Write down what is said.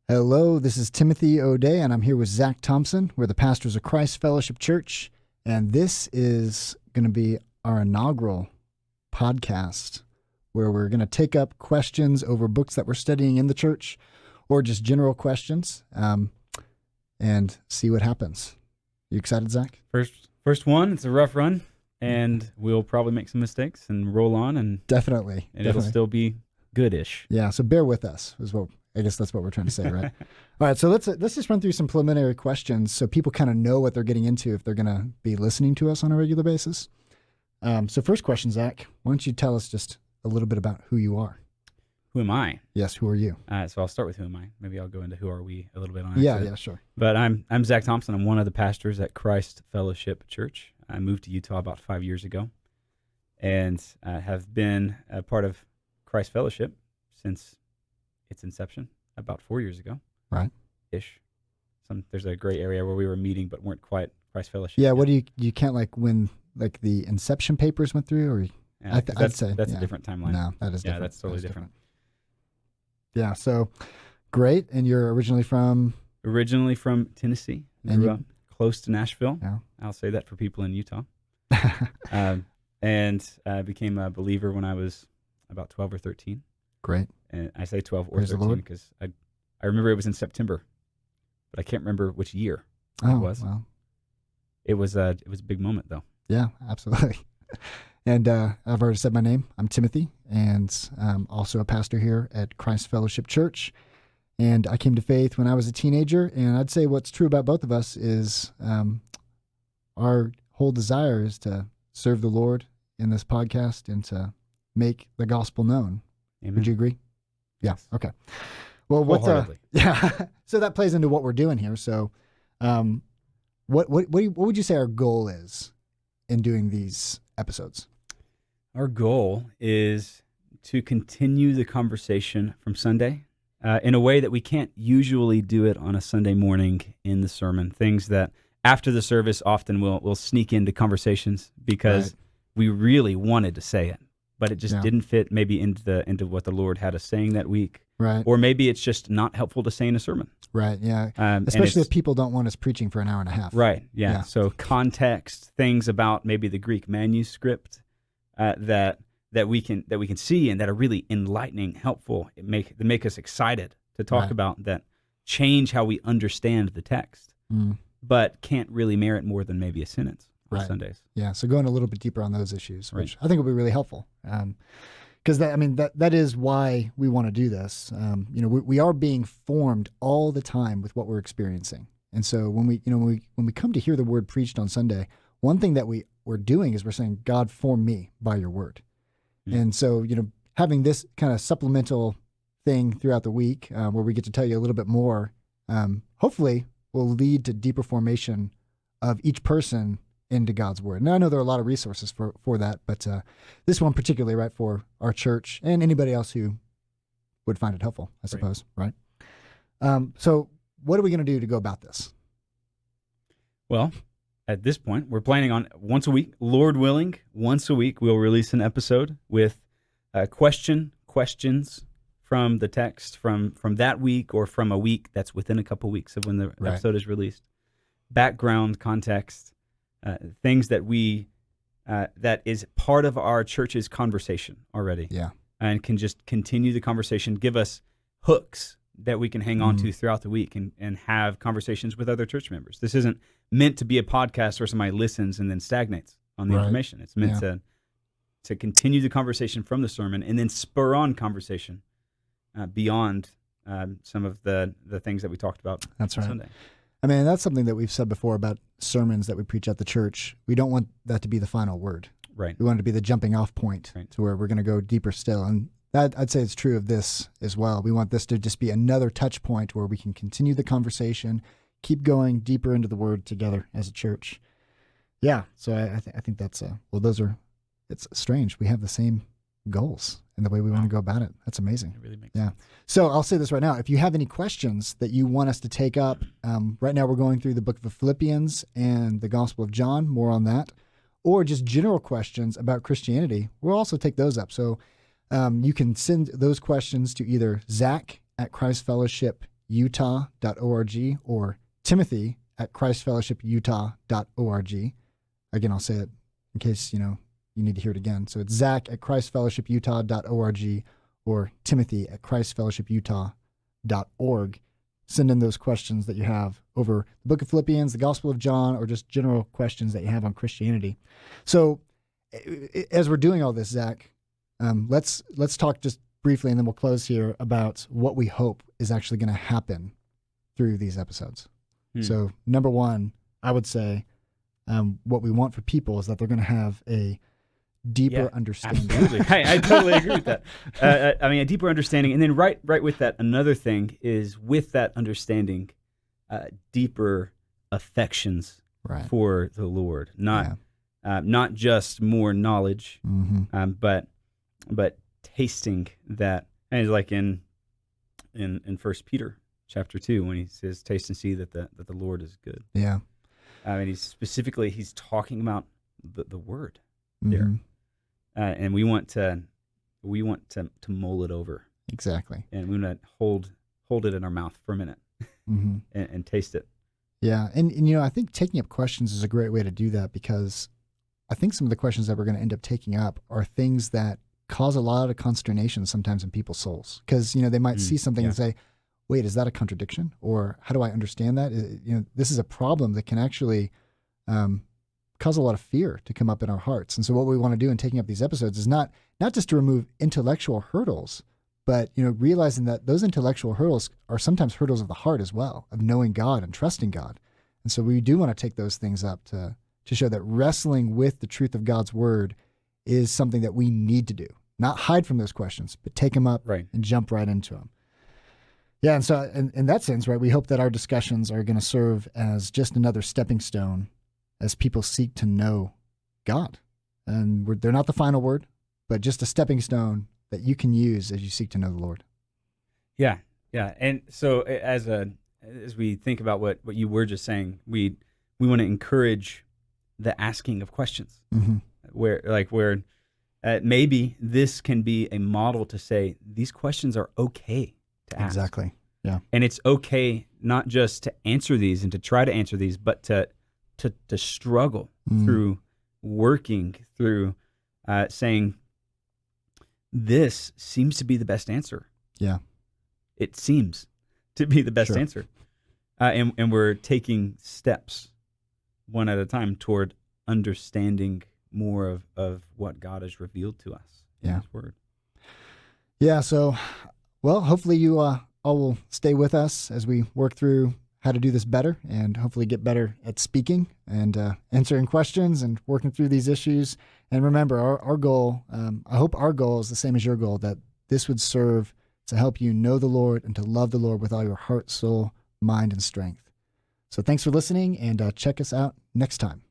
Hello, this is Timothy O'Day, and I'm here with Zach Thompson. We're the pastors of Christ Fellowship Church, and this is going to be our inaugural podcast where we're going to take up questions over books that we're studying in the church or just general questions and see what happens. You excited, Zach? First one. It's a rough run, and we'll probably make some mistakes and roll on, and Definitely. it'll still be good-ish. Yeah, so bear with us is what I guess that's what we're trying to say, right? All right, so let's just run through some preliminary questions so people kind of know what they're getting into if they're going to be listening to us on a regular basis. So first question, Zach, why don't you tell us just a little bit about who you are? Who am I? Yes, who are you? So I'll start with who am I. Maybe I'll go into who are we a little bit on Yeah, accident. yeah, sure. But I'm Zach Thompson. I'm one of the pastors at Christ Fellowship Church. I moved to Utah about 5 years ago, and have been a part of Christ Fellowship since its inception about 4 years ago. Right. Ish. There's a gray area where we were meeting but weren't quite Christ Fellowship. Yeah, yet. what do you can't like when like the inception papers went through, or Yeah, I'd say that's yeah. a different timeline. No, that is different. That's totally That is different. Yeah, so great. And you're originally from? Originally from Tennessee. And Grew up close to Nashville. Yeah. I'll say that for people in Utah. And I became a believer when I was about 12 or 13. Great. And I say 12 or Praise the 13 Lord. because I remember it was in September, but I can't remember which year it Oh, was. well, It was a big moment though. yeah, absolutely. And I've already said my name. I'm Timothy, and I'm also a pastor here at Christ Fellowship Church. And I came to faith when I was a teenager, and I'd say what's true about both of us is our whole desire is to serve the Lord in this podcast and to make the gospel known. Amen. Would you agree? Yeah. Yes. Okay. Well, Wholeheartedly. yeah. So that plays into what we're doing here. So, what would you say our goal is in doing these episodes? Our goal is to continue the conversation from Sunday in a way that we can't usually do it on a Sunday morning in the sermon. Things that after the service often we'll sneak into conversations because Right. we really wanted to say it, but it just Yeah. didn't fit maybe into what the Lord had us saying that week. Right. Or maybe it's just not helpful to say in a sermon. Right. Yeah. And Especially it's- if people don't want us preaching for an hour and a half. Right. Yeah. Yeah. So context, things about maybe the Greek manuscript that we can see and that are really enlightening, helpful, that make us excited to talk Right. about, that change how we understand the text, Mm, but can't really merit more than maybe a sentence on Right. Sundays. yeah. So going a little bit deeper on those issues, Right. which I think will be really helpful. Because that is why we want to do this. We are being formed all the time with what we're experiencing. And so when we come to hear the word preached on Sunday, one thing that we're doing is we're saying, God, form me by your word. Mm. And so, having this kind of supplemental thing throughout the week where we get to tell you a little bit more, hopefully will lead to deeper formation of each person into God's word. Now, I know there are a lot of resources for that, but this one particularly, right, for our church and anybody else who would find it helpful, I suppose, right? So what are we going to do to go about this? Well, at this point, we're planning on once a week, Lord willing, once a week we'll release an episode with questions from the text from that week or from a week that's within a couple weeks of when the Right. episode is released. Background, context, things that that is part of our church's conversation already, Yeah. and can just continue the conversation, give us hooks that we can hang on to throughout the week and have conversations with other church members. This isn't meant to be a podcast where somebody listens and then stagnates on the Right. information. It's meant to continue the conversation from the sermon and then spur on conversation beyond some of the things that we talked about That's on right. Sunday. I mean, that's something that we've said before about sermons that we preach at the church. We don't want that to be the final word. Right. We want it to be the jumping off point Right. to where we're going to go deeper still. And that, I'd say, is true of this as well. We want this to just be another touch point where we can continue the conversation, keep going deeper into the word together as a church. Yeah. So I think that's, it's strange. We have the same goals in the way we want to go about it. That's amazing. It really makes Yeah. sense. So I'll say this right now. If you have any questions that you want us to take up, right now we're going through the book of Philippians and the Gospel of John, more on that, or just general questions about Christianity, we'll also take those up. So you can send those questions to either Zach at Christ Fellowship christfellowshiputah.org or timothy@christfellowshiputah.org. Again, I'll say it in case, you need to hear it again. So it's zach@christfellowshiputah.org or timothy@christfellowshiputah.org. Send in those questions that you have over the book of Philippians, the Gospel of John, or just general questions that you have on Christianity. So as we're doing all this, Zach, let's talk just briefly, and then we'll close here, about what we hope is actually going to happen through these episodes. So number one, I would say what we want for people is that they're going to have a deeper understanding. Absolutely. I totally agree with that. A deeper understanding. And then right with that, another thing is with that understanding, deeper affections for the Lord. Not just more knowledge, but tasting that. And it's like in 1 Peter chapter 2, when he says, taste and see that the Lord is good. Yeah. He's talking about the word there. And we want to mull it over. Exactly. And we want to hold it in our mouth for a minute and taste it. Yeah. And I think taking up questions is a great way to do that, because I think some of the questions that we're going to end up taking up are things that cause a lot of consternation sometimes in people's souls. Because, they might see something and say, wait, is that a contradiction? Or how do I understand that? This is a problem that can actually cause a lot of fear to come up in our hearts. And so what we want to do in taking up these episodes is not just to remove intellectual hurdles, but realizing that those intellectual hurdles are sometimes hurdles of the heart as well, of knowing God and trusting God. And so we do want to take those things up to show that wrestling with the truth of God's word is something that we need to do. Not hide from those questions, but take them up and jump right into them. Yeah, and so in that sense, we hope that our discussions are going to serve as just another stepping stone as people seek to know God. And they're not the final word, but just a stepping stone that you can use as you seek to know the Lord. Yeah. And so as we think about what you were just saying, we want to encourage the asking of questions, where maybe this can be a model to say these questions are okay to ask. Exactly. Yeah. And it's okay not just to answer these and to try to answer these, but to struggle through working through saying, this seems to be the best answer. Yeah. It seems to be the best answer. And we're taking steps one at a time toward understanding more of what God has revealed to us in His Word. Yeah, so, hopefully you all will stay with us as we work through how to do this better and hopefully get better at speaking and answering questions and working through these issues. And remember, our goal, I hope our goal is the same as your goal, that this would serve to help you know the Lord and to love the Lord with all your heart, soul, mind, and strength. So thanks for listening, and check us out next time.